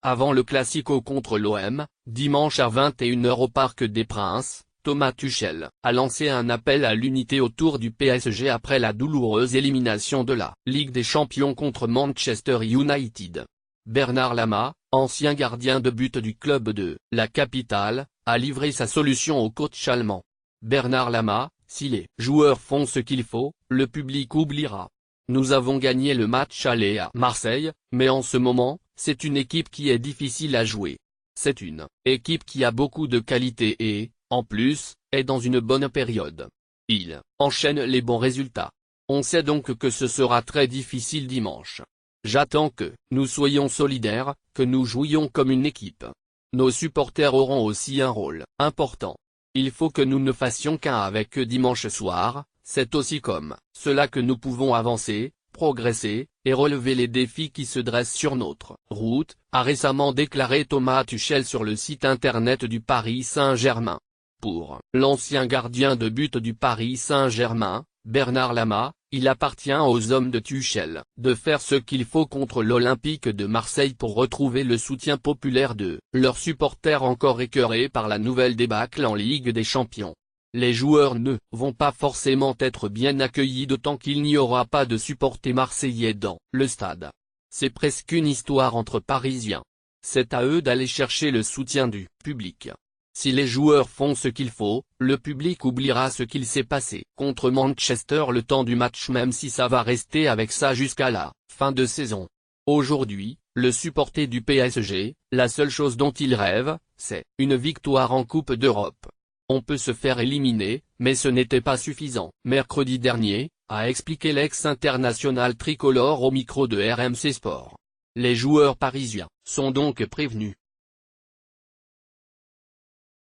Avant le Classico contre l'OM, dimanche à 21 h au Parc des Princes, Thomas Tuchel a lancé un appel à l'unité autour du PSG après la douloureuse élimination de la Ligue des Champions contre Manchester United. Bernard Lama, ancien gardien de but du club de la capitale, a livré sa solution au coach allemand. Bernard Lama: si les joueurs font ce qu'il faut, le public oubliera. Nous avons gagné le match aller à Marseille, mais en ce moment, c'est une équipe qui est difficile à jouer. C'est une équipe qui a beaucoup de qualité et, en plus, est dans une bonne période. Il enchaîne les bons résultats. On sait donc que ce sera très difficile dimanche. J'attends que nous soyons solidaires, que nous jouions comme une équipe. Nos supporters auront aussi un rôle important. Il faut que nous ne fassions qu'un avec eux dimanche soir. C'est aussi comme cela que nous pouvons avancer, progresser, et relever les défis qui se dressent sur notre route, a récemment déclaré Thomas Tuchel sur le site internet du Paris Saint-Germain. Pour l'ancien gardien de but du Paris Saint-Germain, Bernard Lama, il appartient aux hommes de Tuchel de faire ce qu'il faut contre l'Olympique de Marseille pour retrouver le soutien populaire de leurs supporters encore écœurés par la nouvelle débâcle en Ligue des Champions. Les joueurs ne vont pas forcément être bien accueillis d'autant qu'il n'y aura pas de supporters marseillais dans le stade. C'est presque une histoire entre Parisiens. C'est à eux d'aller chercher le soutien du public. Si les joueurs font ce qu'il faut, le public oubliera ce qu'il s'est passé contre Manchester le temps du match, même si ça va rester avec ça jusqu'à la fin de saison. Aujourd'hui, le supporter du PSG, la seule chose dont il rêve, c'est une victoire en Coupe d'Europe. On peut se faire éliminer, mais ce n'était pas suffisant. Mercredi dernier, a expliqué l'ex-international tricolore au micro de RMC Sport. Les joueurs parisiens sont donc prévenus.